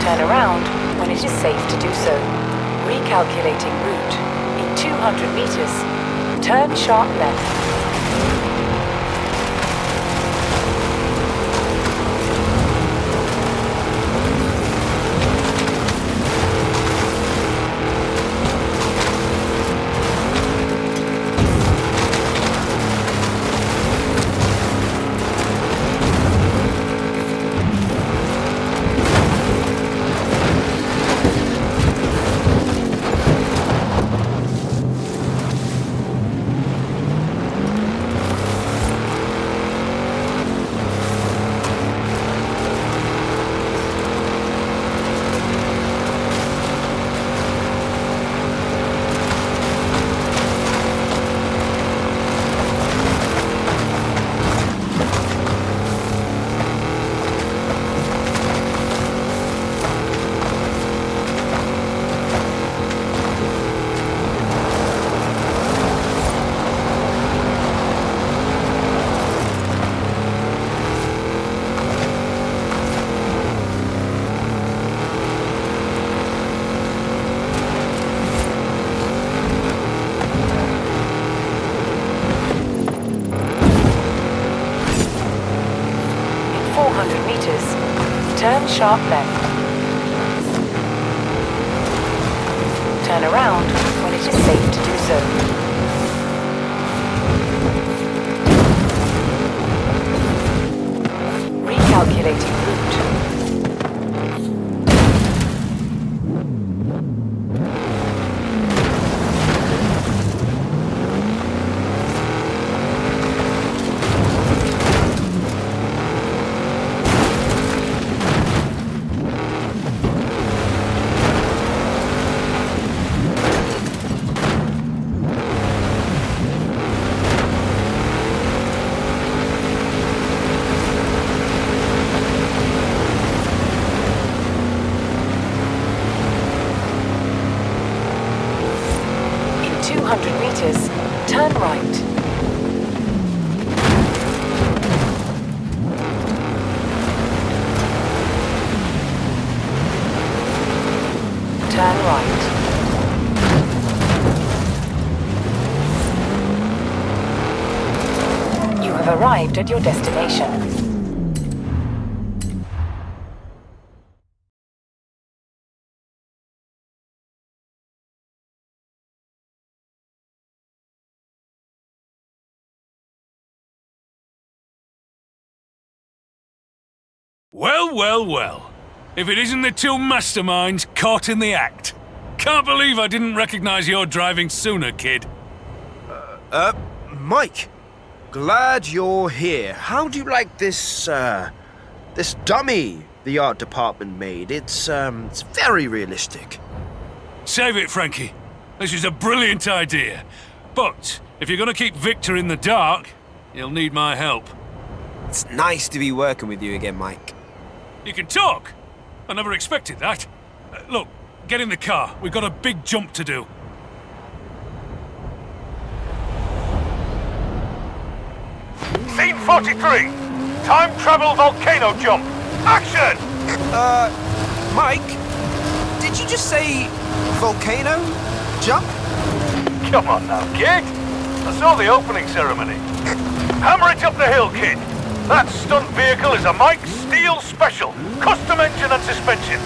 [SPEAKER 7] Turn around when it is safe to do so. Recalculating route. In 200 meters, turn sharp left. Turn sharp left. Turn around when it is safe to do so. Recalculating route.
[SPEAKER 6] have arrived at your destination.
[SPEAKER 10] Well, well, well. If it isn't the two masterminds caught in the act. Can't believe I didn't recognize your driving sooner, kid.
[SPEAKER 5] Mike, glad you're here. How do you like this dummy the art department made? It's very realistic.
[SPEAKER 10] Save it, Frankie. This is a brilliant idea. But if you're gonna keep Victor in the dark, you'll need my help.
[SPEAKER 5] It's nice to be working with you again, Mike.
[SPEAKER 10] You can talk! I never expected that. Look, get in the car. We've got a big jump to do.
[SPEAKER 11] Scene 43. Time travel volcano jump. Action!
[SPEAKER 5] Mike, did you just say volcano jump?
[SPEAKER 11] Come on now, kid. I saw the opening ceremony. Hammer it up the hill, kid. That stunt vehicle is a Mike Steel Special. Custom engine and suspension.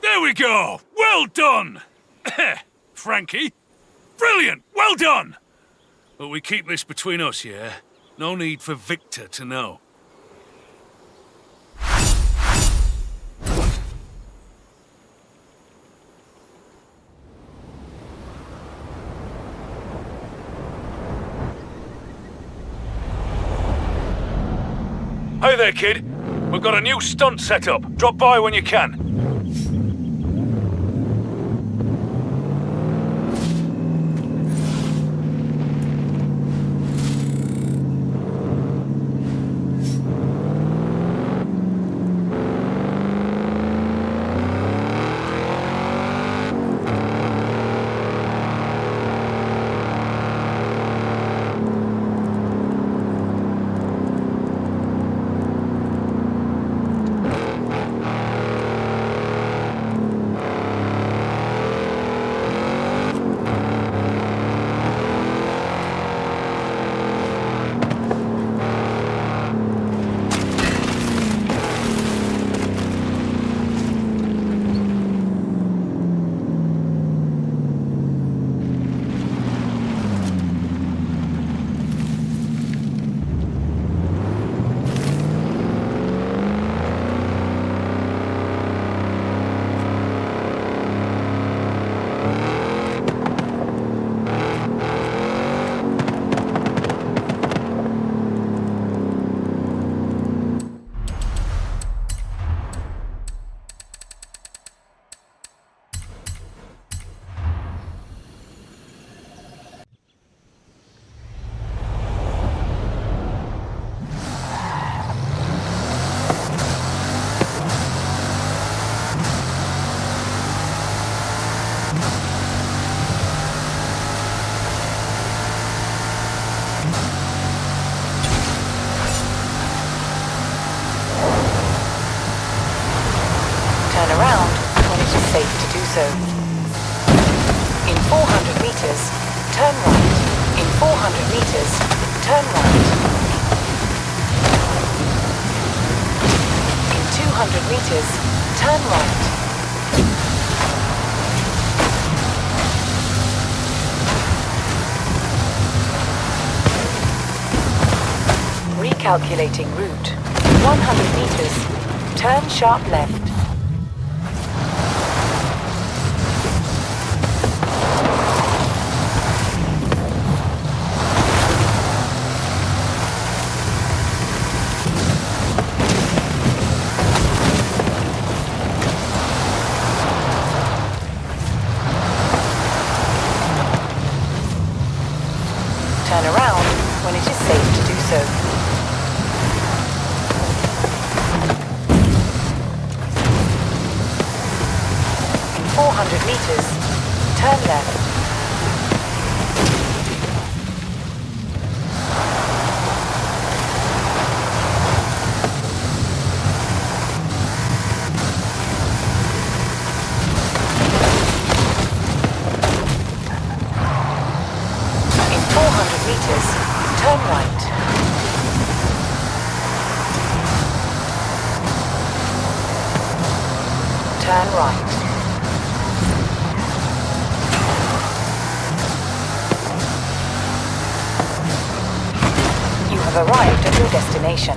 [SPEAKER 10] There we go! Well done! Frankie? Brilliant! Well done! But we keep this between us, yeah? No need for Victor to know. Hey there, kid. We've got a new stunt set up. Drop by when you can.
[SPEAKER 6] so. In 400 meters, turn right. In 400 meters, turn right. In 200 meters, turn right. Recalculating route. 100 meters, turn sharp left. when it is safe to do so. In 400 meters, turn left. Turn right. Turn right. You have arrived at your destination.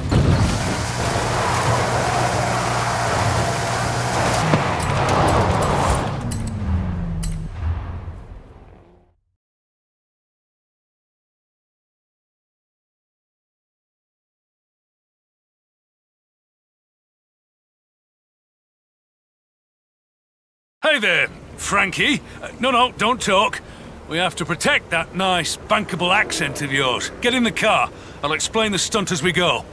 [SPEAKER 10] Hey there, Frankie. No, don't talk. We have to protect that nice, bankable accent of yours. Get in the car. I'll explain the stunt as we go.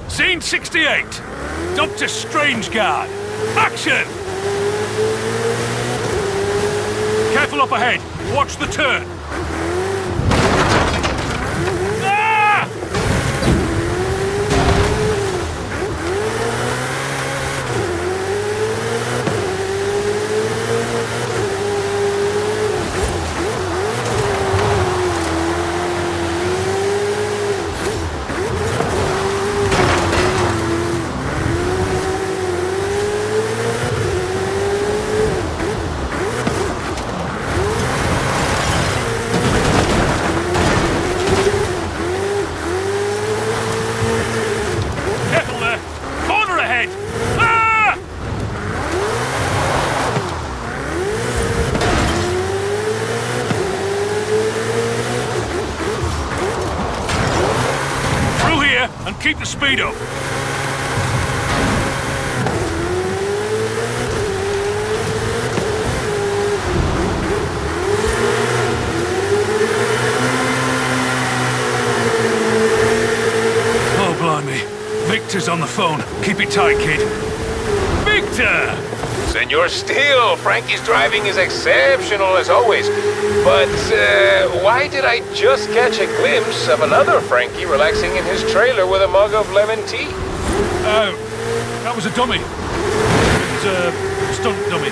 [SPEAKER 10] Scene 68. Dr. Strangeguard. Action! Careful up ahead. Watch the turn. And keep the speed up. Oh, blimey. Victor's on the phone. Keep it tight, kid. Victor!
[SPEAKER 9] Senor Steele, Frankie's driving is exceptional as always. But why did I just catch a glimpse of another Frankie relaxing in his trailer with a mug of lemon tea?
[SPEAKER 10] That was a dummy. It was a stunt dummy.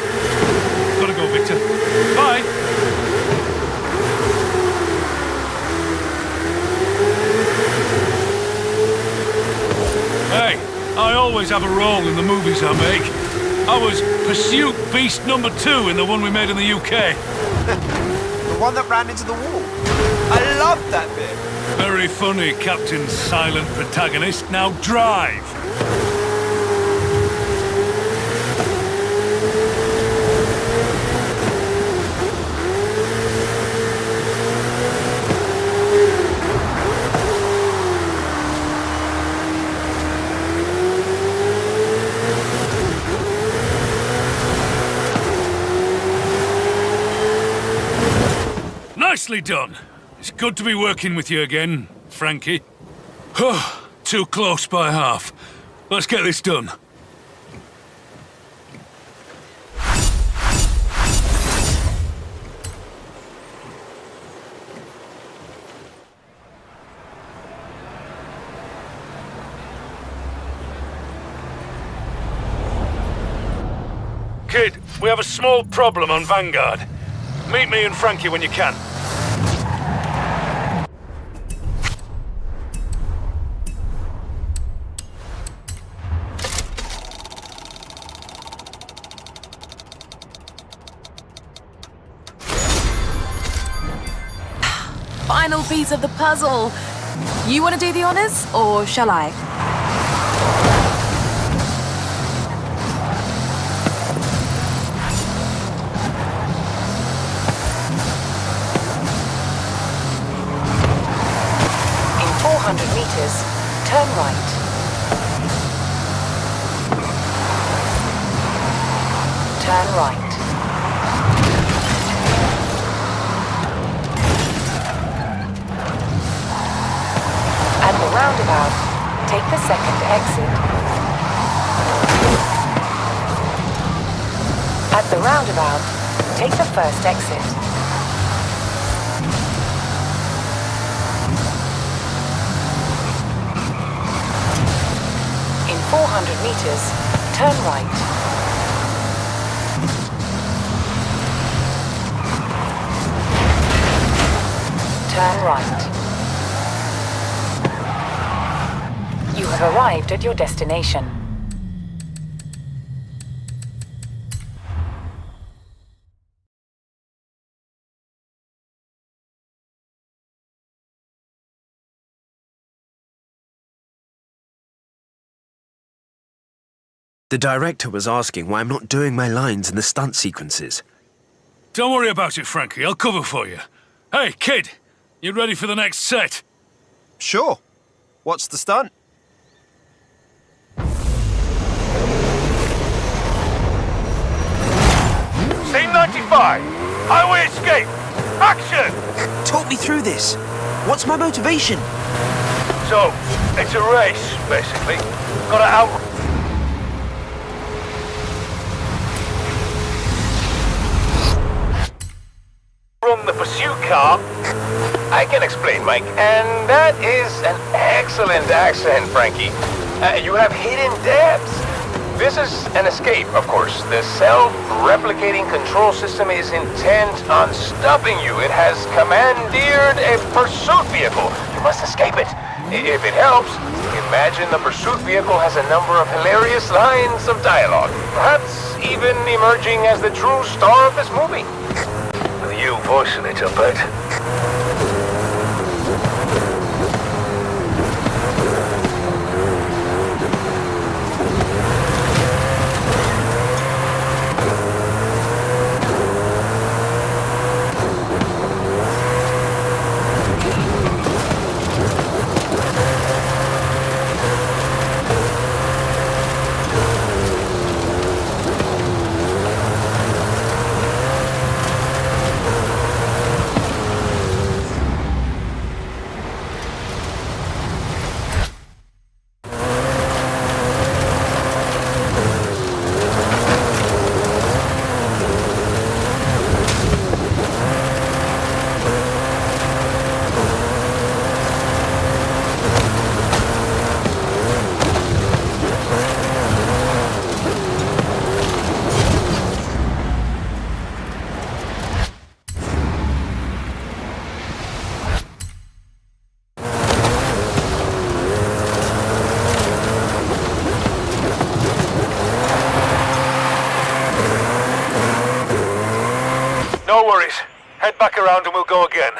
[SPEAKER 10] Gotta go, Victor. Bye. Hey, I always have a role in the movies I make. I was Pursuit Beast number 2 in the one we made in the UK.
[SPEAKER 5] The one that ran into the wall. I loved that bit.
[SPEAKER 10] Very funny, Captain Silent Protagonist. Now drive! Nicely done. It's good to be working with you again, Frankie. Too close by half. Let's get this done. Kid, we have a small problem on Vanguard. Meet me and Frankie when you can.
[SPEAKER 7] Final piece of the puzzle. You want to do the honors, or shall I? In 400 meters, turn right. Turn right.
[SPEAKER 6] second exit. At the roundabout, take the first exit. In 400 meters, turn right. Turn right. You have arrived at your destination.
[SPEAKER 5] The director was asking why I'm not doing my lines in the stunt sequences.
[SPEAKER 10] Don't worry about it, Frankie. I'll cover for you. Hey, kid, you ready for the next set?
[SPEAKER 5] Sure. What's the stunt?
[SPEAKER 11] Scene 95. Highway escape. Action!
[SPEAKER 5] Talk me through this. What's my motivation?
[SPEAKER 11] So, it's a race, basically. Gotta outrun the pursuit car.
[SPEAKER 9] I can explain, Mike, and that is an excellent accent, Frankie. You have hidden depths. This is an escape, of course. The self-replicating control system is intent on stopping you. It has commandeered a pursuit vehicle. You must escape it. If it helps, imagine the pursuit vehicle has a number of hilarious lines of dialogue. Perhaps even emerging as the true star of this movie.
[SPEAKER 11] With you voicing it, I bet. No worries. Head back around and we'll go again.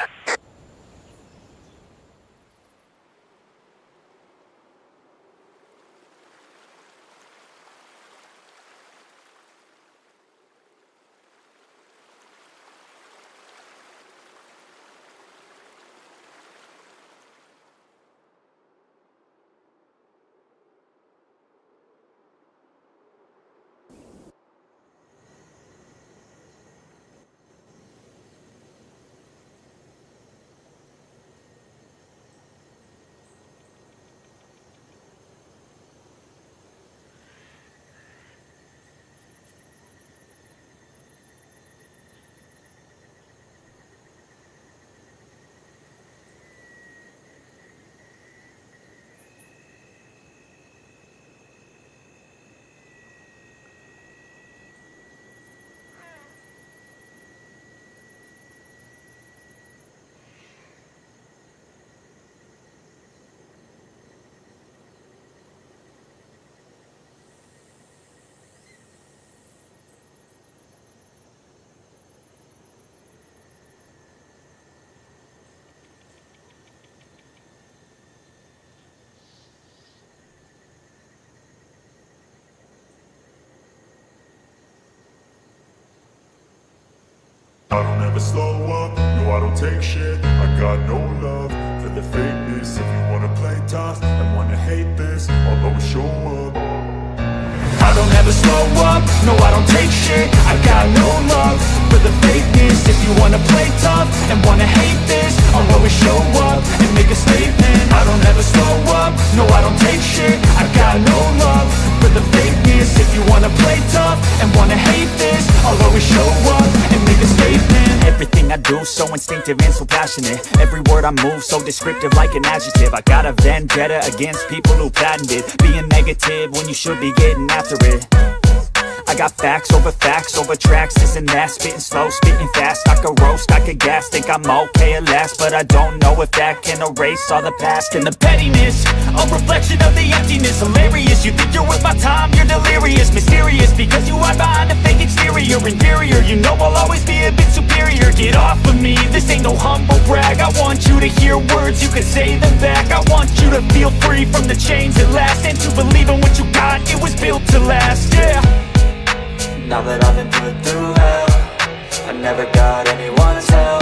[SPEAKER 3] I don't ever slow up, no I don't take shit. I got no love for the fakeness. If you wanna play tough and wanna hate this, I'll always show up.
[SPEAKER 1] I don't ever slow up, no I don't take shit. I got no love for the fakeness. If you wanna play tough and wanna hate this, I'll always show up and make a statement. I don't ever slow up, no I don't take shit. always show up and make a statement. Everything I do so instinctive and so passionate. Every word I move so descriptive like an adjective. I got a vendetta against people who patented being negative when you should be getting after it. I got facts over tracks, this and that. Spitting slow, spitting fast, I could roast, I could gas. Think I'm okay at last, but I don't know if that can erase all the past. And the pettiness, a reflection of the emptiness. Hilarious, you think you're worth my time, you're delirious. Mysterious, because you hide behind a fake exterior. Inferior, you know I'll always be a bit superior. Get off of me, this ain't no humble brag. I want you to hear words, you can say them back. I want you to feel free from the chains at last, and to believe in what you got, it was built to last, yeah.
[SPEAKER 2] Now that I've been put through hell, I never got anyone's help.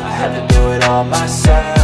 [SPEAKER 2] I had to do it all myself.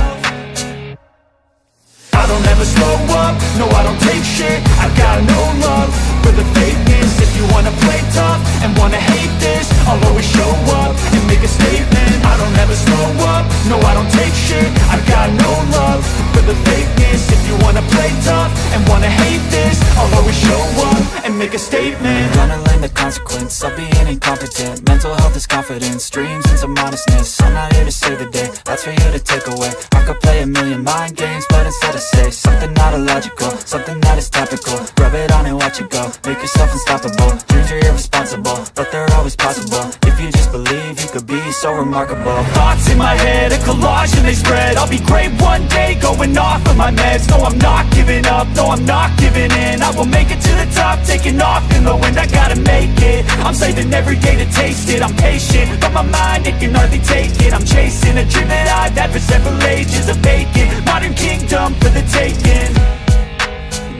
[SPEAKER 1] I don't ever slow up, no I don't take shit. I got no love for the fakeness. If you wanna play tough and wanna hate this, I'll always show up and make a statement. I don't ever slow up, no I don't take shit. I got no love for the fakeness. If you wanna play tough and wanna hate this, I'll always show up and make a statement.
[SPEAKER 2] Gonna learn the consequence of being incompetent. Mental health is confidence, dreams into modestness. I'm not here to save the day, that's for you to take away. I could play a million mind games, but instead I say something not illogical, something that is topical. Rub it on and watch it go, make yourself unstoppable. Dreams are irresponsible, but they're always possible. If you just believe, you could be so remarkable.
[SPEAKER 1] Thoughts in my head, a collage and they spread. I'll be great one day, going off of my meds. No, I'm not giving up, no, I'm not giving in. I will make it to the top, taking off in the wind. I gotta make it, I'm saving every day to taste it. I'm patient, but my mind, it can hardly take it. I'm chasing a dream that I've had for several ages. A vacant, modern kingdom for the taking.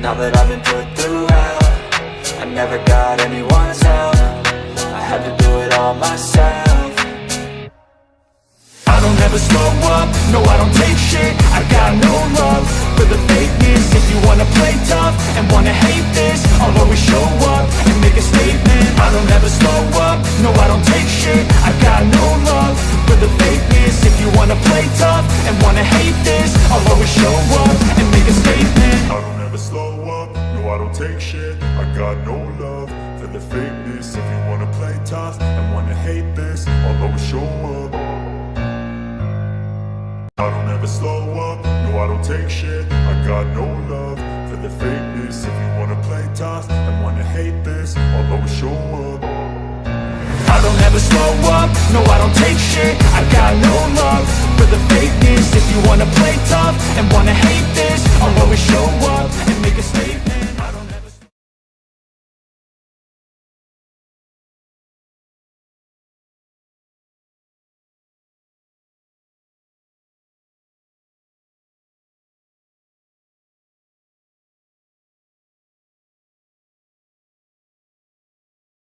[SPEAKER 2] Now that I've been put through hell, I never got anyone's help. I had to do it all myself.
[SPEAKER 1] I don't ever slow up, no I don't take shit. I got no love for the fakeness. If you wanna play tough and wanna hate this, I'll always show up and make a statement. I don't ever slow up, no I don't take shit. I got no love for the fakeness. If you wanna play tough and wanna hate this, I'll always show up and make a statement.
[SPEAKER 3] I don't ever slow up, no I don't take shit. I got no love for the fakeness. If you wanna play tough and wanna hate this, I'll always show up. I don't ever slow up, no I don't take shit. I got no love for the fakeness. If you wanna play tough and wanna hate this, I'll always show up.
[SPEAKER 1] I don't ever slow up, no I don't take shit. I got no love for the fakeness. If you wanna play tough and wanna hate this, I'll